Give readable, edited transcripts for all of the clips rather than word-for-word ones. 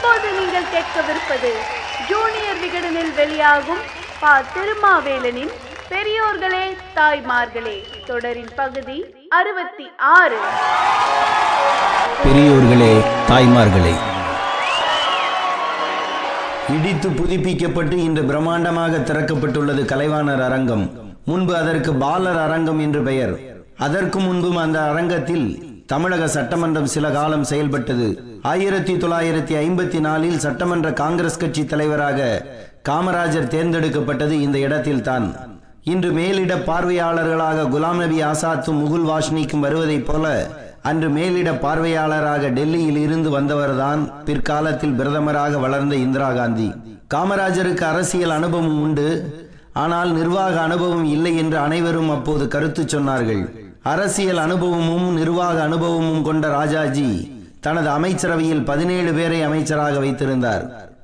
இப்போது நீங்கள் கேட்கவிருப்பது ஜூனியர் விகடனில் வெளியாகும் பா. திருமாவேலனின் பெரியோர்களே தாய்மார்களே தொடரின் பகுதி 66. பெரியோர்களே தாய்மார்களே. இடித்து புதுப்பிக்கப்பட்டு இன்று பிரம்மாண்டமாக திறக்கப்பட்டுள்ளது கலைவாணர் அரங்கம். முன்பு அதற்கு பாலர் அரங்கம் என்று பெயர். அதற்கு முன்பும் அந்த அரங்கத்தில் தமிழக சட்டமன்றம் சில காலம் செயல்பட்டது. 1954 சட்டமன்ற காங்கிரஸ் கட்சி தலைவராக காமராஜர் தேர்ந்தெடுக்கப்பட்டது இந்த இடத்தில்தான். இன்று மேலிட பார்வையாளர்களாக குலாம் நபி ஆசாத்தும் முகுல் வாஷ்னிக்கும் வருவதைப் போல அன்று மேலிட பார்வையாளராக டெல்லியில் இருந்து வந்தவர்தான் பிற்காலத்தில் பிரதமராக வளர்ந்த இந்திரா காந்தி. காமராஜருக்கு அரசியல் அனுபவம் உண்டு, ஆனால் நிர்வாக அனுபவம் இல்லை என்று அனைவரும் அப்போது கருத்து சொன்னார்கள். அரசியல் அனுபவமும் நிர்வாக அனுபவமும் கொண்ட ராஜாஜி தனது அமைச்சரவையில் 17 பேரை அமைச்சராக வைத்திருந்தார்.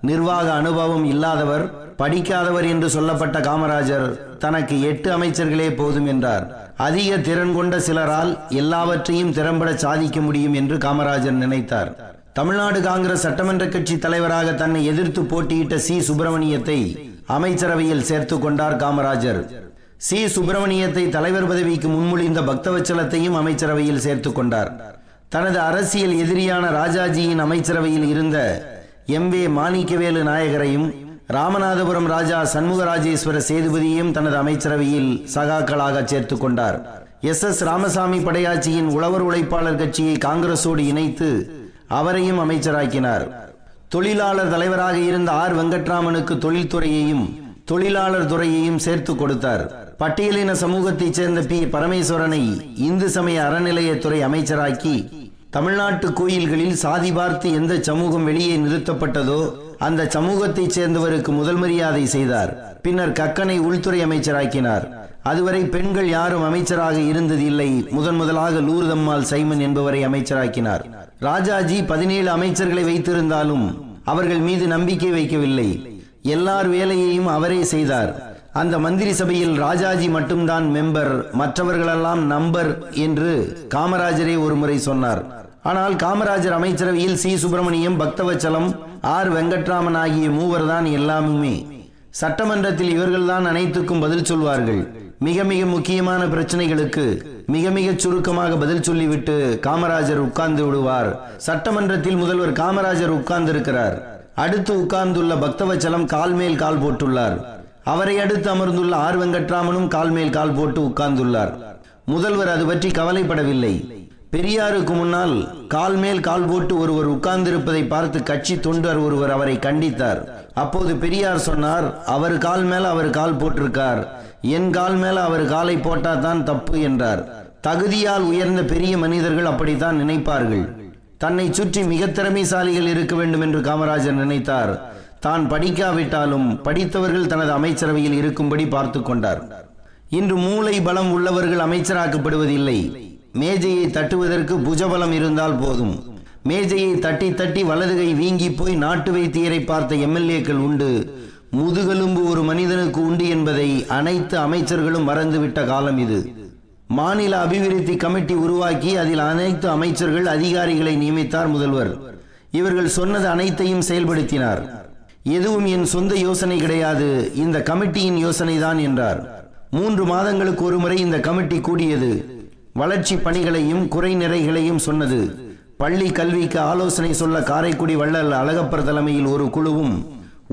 நிர்வாக அனுபவம் இல்லாதவர், படிக்காதவர் என்று சொல்லப்பட்ட காமராஜர் தனக்கு 8 அமைச்சர்களே போதும் என்றார். அதிக திறன் கொண்ட சிலரால் எல்லாவற்றையும் திறம்பட சாதிக்க முடியும் என்று காமராஜர் நினைத்தார். தமிழ்நாடு காங்கிரஸ் சட்டமன்ற கட்சி தலைவராக தன்னை எதிர்த்து போட்டியிட்ட சி. சுப்பிரமணியத்தை அமைச்சரவையில் சேர்த்து கொண்டார் காமராஜர். சி. சுப்பிரமணியத்தை தலைவர் பதவிக்கு முன்மொழிந்த பக்தவச்சலத்தையும் அமைச்சரவையில் சேர்த்து கொண்டார். தனது அரசியல் எதிரியான ராஜாஜியின் அமைச்சரவையில் இருந்த எம்.வே. மாணிக்கவேலு நாயகரையும் ராமநாதபுரம் ராஜா சண்முகராஜேஸ்வர சேதுபதியையும் தனது அமைச்சரவையில் சகாக்களாக சேர்த்து கொண்டார். எஸ். ராமசாமி படையாச்சியின் உழவர் உழைப்பாளர் கட்சியை காங்கிரசோடு இணைத்து அவரையும் அமைச்சராக்கினார். தொழிலாளர் தலைவராக இருந்த ஆர். வெங்கட்ராமனுக்கு தொழில்துறையையும் தொழிலாளர் துறையையும் சேர்த்து கொடுத்தார். பட்டியலின சமூகத்தைச் சேர்ந்த பி. பரமேஸ்வரனை இந்து சமய அறநிலையத்துறை அமைச்சராக்கி தமிழ்நாட்டு கோயில்களில் சாதி பார்த்து எந்த சமூகம் வெளியே நிறுத்தப்பட்டதோ அந்த சமூகத்தைச் சேர்ந்தவருக்கு முதல் மரியாதை செய்தார். பின்னர் கக்கனை உள்துறை அமைச்சராக்கினார். அதுவரை பெண்கள் யாரும் அமைச்சராக இருந்ததில்லை. முதலாக லூர்தம்மாள் சைமன் என்பவரை அமைச்சராக்கினார். ராஜாஜி 17 அமைச்சர்களை வைத்திருந்தாலும் அவர்கள் மீது நம்பிக்கை வைக்கவில்லை. எல்லார் வேலையையும் அவரே செய்தார். அந்த மந்திரி சபையில் ராஜாஜி மட்டும்தான் மெம்பர், மற்றவர்களெல்லாம் நம்பர் என்று காமராஜரே ஒரு முறை சொன்னார். ஆனால் காமராஜர் அமைச்சரவையில் சி. சுப்பிரமணியம், பக்தவச்சலம், ஆர். வெங்கட்ராமன் ஆகிய மூவர் தான் எல்லாமுமே. சட்டமன்றத்தில் இவர்கள்தான் அனைத்துக்கும் பதில் சொல்வார்கள். மிக மிக முக்கியமான பிரச்சனைகளுக்கு மிக மிக சுருக்கமாக பதில் சொல்லிவிட்டு காமராஜர் உட்கார்ந்து விடுவார். சட்டமன்றத்தில் முதல்வர் காமராஜர் உட்கார்ந்து இருக்கிறார். அடுத்து உட்கார்ந்துள்ள பக்தவச்சலம் கால் மேல் கால் போட்டுள்ளார். அவரை அடுத்து அமர்ந்துள்ள ஆர். வெங்கட்ராமனும் கால் மேல் கால் போட்டு உட்கார்ந்துள்ளார். முதல்வர் அது பற்றி கவலைப்படவில்லை. பெரியாருக்கு முன்னால் கால் மேல் கால் போட்டு ஒருவர் உட்கார்ந்திருப்பதை பார்த்து கட்சி தொண்டர் ஒருவர் அவரை கண்டித்தார். அப்போது பெரியார் சொன்னார், அவர் கால் மேல அவர் கால் போட்டிருக்கார், என் கால் மேல அவர் காலை போட்டா தான் தப்பு என்றார். தகுதியால் உயர்ந்த பெரிய மனிதர்கள் அப்படித்தான் நினைப்பார்கள். தன்னை சுற்றி மிக திறமைசாலிகள் இருக்க வேண்டும் என்று காமராஜர் நினைத்தார். தான் படிக்காவிட்டாலும் படித்தவர்கள் தனது அமைச்சரவையில் இருக்கும்படி பார்த்து கொண்டார். இன்று மூளை பலம் உள்ளவர்கள் அமைச்சராக்கப்படுவதில்லை. மேஜையை தட்டுவதற்கு புஜபலம் இருந்தால் போதும். மேஜையை தட்டி தட்டி வலதுகை வீங்கி போய் நாட்டு வைத்தியரை பார்த்த எம்எல்ஏக்கள் உண்டு. முதுகெலும்பு ஒரு மனிதனுக்கு உண்டு என்பதை அனைத்து அமைச்சர்களும் மறந்துவிட்ட காலம் இது. மாநில அபிவிருத்தி கமிட்டி உருவாக்கி அதில் அனைத்து அமைச்சர்கள் அதிகாரிகளை நியமித்தார் முதல்வர். இவர்கள் சொன்னது அனைத்தையும் செயல்படுத்தினார். எதுவும் என் சொந்த யோசனை கிடையாது, இந்த கமிட்டியின் யோசனை தான் என்றார். 3 மாதங்களுக்கு ஒரு முறை இந்த கமிட்டி கூடியது. வளர்ச்சி பணிகளையும் குறை நிறைகளையும் சொன்னது. பள்ளி கல்விக்கு ஆலோசனை சொல்ல காரைக்குடி வள்ளல் அழகப்பர் தலைமையில் ஒரு குழுவும்,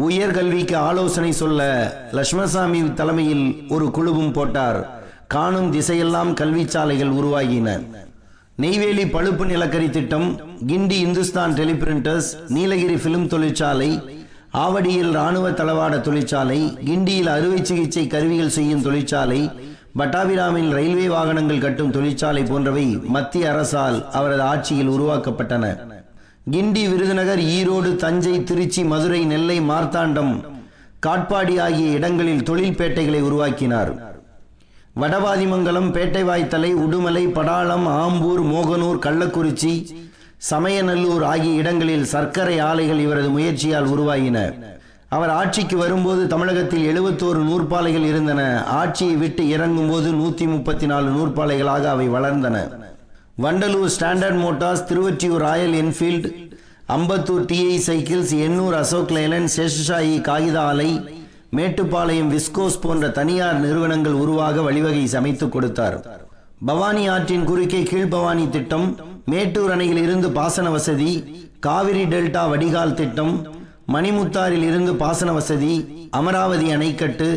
உயர்கல்விக்கு ஆலோசனை சொல்ல லட்சுமணசாமி தலைமையில் ஒரு குழுவும் போட்டார். காணும் திசையெல்லாம் கல்வி சாலைகள் உருவாகின. நெய்வேலி பழுப்பு நிலக்கரி திட்டம், கிண்டி இந்துஸ்தான் டெலிபிரிண்டர்ஸ், நீலகிரி பிலிம் தொழிற்சாலை, ஆவடியில் இராணுவ தளவாட தொழிற்சாலை, கிண்டியில் அறுவை சிகிச்சை கருவிகள் செய்யும் தொழிற்சாலை, பட்டாபிராமில் ரயில்வே வாகனங்கள் கட்டும் தொழிற்சாலை போன்றவை மத்திய அரசால் அவரது ஆட்சியில் உருவாக்கப்பட்டன. கிண்டி, விருதுநகர், ஈரோடு, தஞ்சை, திருச்சி, மதுரை, நெல்லை, மார்த்தாண்டம், காட்பாடி ஆகிய இடங்களில் தொழில்பேட்டைகளை உருவாக்கினார். வடவாதிமங்கலம், பேட்டைவாய்த்தலை, உடுமலை, படாளம், ஆம்பூர், மோகனூர், கள்ளக்குறிச்சி, சமயநல்லூர் ஆகிய இடங்களில் சர்க்கரை ஆலைகள் இவரது முயற்சியால் உருவாகின. அவர் ஆட்சிக்கு வரும்போது தமிழகத்தில் 71 நூற்பாலைகள் இருந்தன. ஆட்சியை விட்டு இறங்கும் போது 134 நூற்பாலைகளாக அவை வளர்ந்தன. Vandalur Standard Motors, Tiruvottiyur Royal Enfield, Ambattur TI Cycles, Ennore Ashok Leyland, Seshasayee காகித ஆலை, மேட்டுப்பாளையம் விஸ்கோஸ் போன்ற தனியார் நிறுவனங்கள் உருவாக வழிவகை சமைத்து கொடுத்தார். பவானி ஆற்றின் குறுக்கே கீழ்பவானி திட்டம், மேட்டூர் அணையில் இருந்து பாசன வசதி, காவிரி டெல்டா வடிகால் திட்டம், மணிமுத்தாரில் இருந்து பாசன வசதி, அமராவதி அணைக்கட்டு,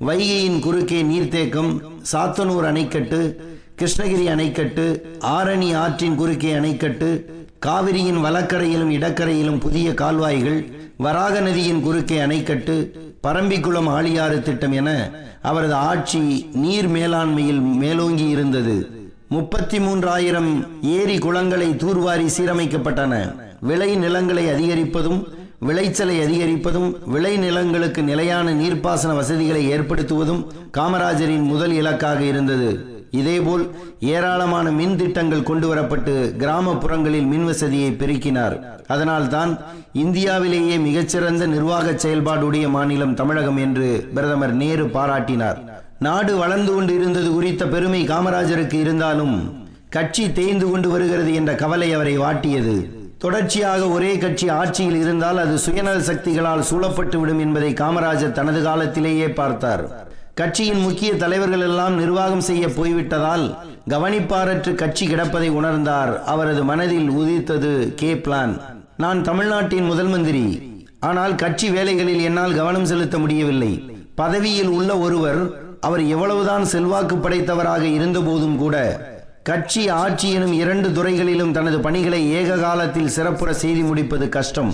வைகையின் குறுக்கே நீர்த்தேக்கம், சாத்தனூர் அணைக்கட்டு, கிருஷ்ணகிரி அணைக்கட்டு, ஆரணி ஆற்றின் குறுக்கே அணைக்கட்டு, காவிரியின் வலக்கரையிலும் இடக்கரையிலும் புதிய கால்வாய்கள், வராக நதியின் குறுக்கே அணைக்கட்டு, பரம்பிக்குளம் ஆழியாறு திட்டம் என அவரது ஆட்சி நீர் மேலாண்மையில் மேலோங்கி இருந்தது. 33,000 ஏரி குளங்களை தூர்வாரி சீரமைக்கப்பட்டன. விளை நிலங்களை அதிகரிப்பதும் விளைச்சலை அதிகரிப்பதும் விளை நிலங்களுக்கு நிலையான நீர்ப்பாசன வசதிகளை ஏற்படுத்துவதும் காமராஜரின் முதல் இலக்காக இருந்தது. இதேபோல் ஏராளமான மின் திட்டங்கள் கொண்டு வரப்பட்டு கிராமப்புறங்களில் மின் வசதியை பெருக்கினார். அதனால் தான் இந்தியாவிலேயே மிகச்சிறந்த நிர்வாக செயல்பாடுடைய மாநிலம் தமிழகம் என்று பிரதமர் நேரு பாராட்டினார். நாடு வளர்ந்து கொண்டு இருந்தது குறித்த பெருமை காமராஜருக்கு இருந்தாலும் கட்சி தேய்ந்து கொண்டு வருகிறது என்ற கவலை அவரை வாட்டியது. தொடர்ச்சியாக ஒரே கட்சி ஆட்சியில் இருந்தால் அது சுயநல சக்திகளால் சூழப்பட்டு விடும் என்பதை காமராஜர் தனது காலத்திலேயே பார்த்தார். கட்சியின் முக்கிய தலைவர்கள் எல்லாம் நிர்வாகம் செய்ய போய்விட்டதால் கவனிப்பாரற்று கட்சி கிடப்பதை உணர்ந்தார். அவரது மனதில் உதித்தது கே பிளான். நான் தமிழ்நாட்டின் முதல் மந்திரி, ஆனால் கட்சி வேலைகளில் என்னால் கவனம் செலுத்த முடியவில்லை. பதவியில் உள்ள ஒருவர் அவர் எவ்வளவுதான் செல்வாக்கு படைத்தவராக இருந்த போதும் கூட கட்சி ஆட்சி எனும் 2 துறைகளிலும் தனது பணிகளை ஏக காலத்தில் சிறப்புற செய்து முடிப்பது கஷ்டம்.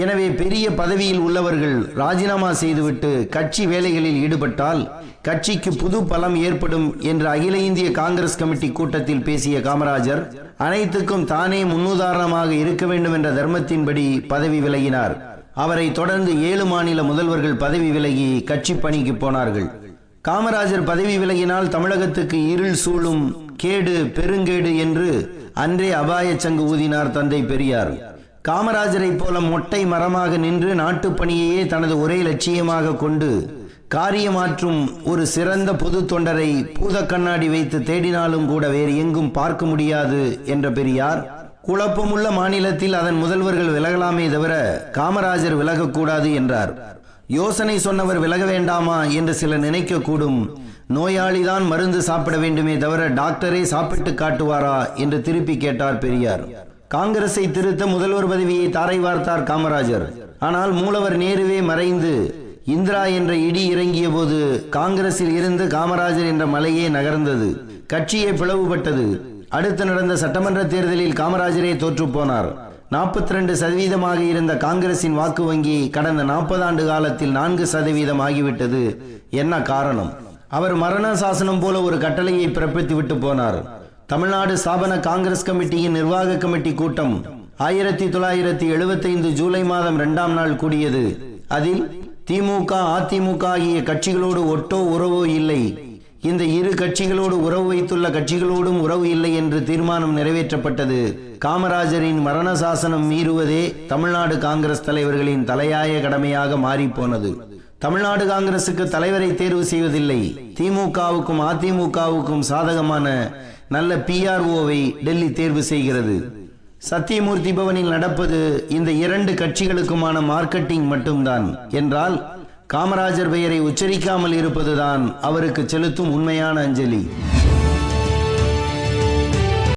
எனவே பெரிய பதவியில் உள்ளவர்கள் ராஜினாமா செய்துவிட்டு கட்சி வேலைகளில் ஈடுபட்டால் கட்சிக்கு புது பலம் ஏற்படும் என்று அகில இந்திய காங்கிரஸ் கமிட்டி கூட்டத்தில் பேசிய காமராஜர் அனைத்துக்கும் தானே முன்னுதாரணமாக இருக்க வேண்டும் என்ற தர்மத்தின்படி பதவி விலகினார். அவரை தொடர்ந்து 7 மாநில முதல்வர்கள் பதவி விலகி கட்சி பணிக்கு போனார்கள். காமராஜர் பதவி விலகினால் தமிழகத்துக்கு இருள் சூழும், கேடு பெருங்கேடு என்று அன்றே அபாய சங்கு ஊதினார் தந்தை பெரியார். காமராஜரை போல மொட்டை மரமாக நின்று நாட்டுப்பணியையே தனது ஒரே லட்சியமாக கொண்டு காரியமாற்றும் ஒரு சிறந்த பொது தொண்டரை பூத கண்ணாடி வைத்து தேடினாலும் கூட வேறு எங்கும் பார்க்க முடியாது என்ற பெரியார், குழப்பமுள்ள மாநிலத்தில் அதன் முதல்வர்கள் விலகலாமே தவிர காமராஜர் விலகக்கூடாது என்றார். யோசனை சொன்னவர் விலக வேண்டாமா என்று சிலர் நினைக்கக்கூடும். நோயாளிதான் மருந்து சாப்பிட வேண்டுமே தவிர டாக்டரே சாப்பிட்டு காட்டுவாரா என்று திருப்பி கேட்டார் பெரியார். காங்கிரஸை திருத்த முதல்வர் பதவியை தாரை வார்த்தார் காமராஜர். ஆனால் மூலவர் நேருவே மறைந்து இந்திரா என்ற இடி இறங்கிய போது காங்கிரஸில் இருந்து காமராஜர் என்ற மலையே நகர்ந்தது. கட்சியே பிளவுபட்டது. அடுத்து நடந்த சட்டமன்ற தேர்தலில் காமராஜரே தோற்று போனார். 42% இருந்த காங்கிரசின் வாக்கு வங்கி கடந்த 40 ஆண்டு காலத்தில் 4% ஆகிவிட்டது. என்ன காரணம்? அவர் மரண சாசனம் போல ஒரு கட்டளையை பிறப்பித்து விட்டு போனார். தமிழ்நாடு ஸ்தாபன காங்கிரஸ் கமிட்டியின் நிர்வாக கமிட்டி கூட்டம் 1975 ஜூலை மாதம் 2ஆம் நாள் கூடியது. அதில் திமுக, அதிமுக ஆகிய கட்சிகளோடு ஒட்டோ உறவோ இல்லை, இந்த இரு கட்சிகளோடு உறவு வைத்துள்ள கட்சிகளோடும் உறவு இல்லை என்று தீர்மானம் நிறைவேற்றப்பட்டது. காமராஜரின் மரண சாசனம் மீறுவதே தமிழ்நாடு காங்கிரஸ் தலைவர்களின் தலையாய கடமையாக மாறிப்போனது. தமிழ்நாடு காங்கிரசுக்கு தலைவரை தேர்வு செய்வதில்லை. திமுகவுக்கும் அதிமுகவுக்கும் சாதகமான நல்ல PROவை டெல்லி தேர்வு செய்கிறது. சத்தியமூர்த்தி பவனில் நடப்பது இந்த 2 கட்சிகளுக்குமான மார்க்கெட்டிங் மட்டும்தான் என்றால் காமராஜர் பெயரை உச்சரிக்காமல் இருப்பதுதான் அவருக்கு செலுத்தும் உண்மையான அஞ்சலி.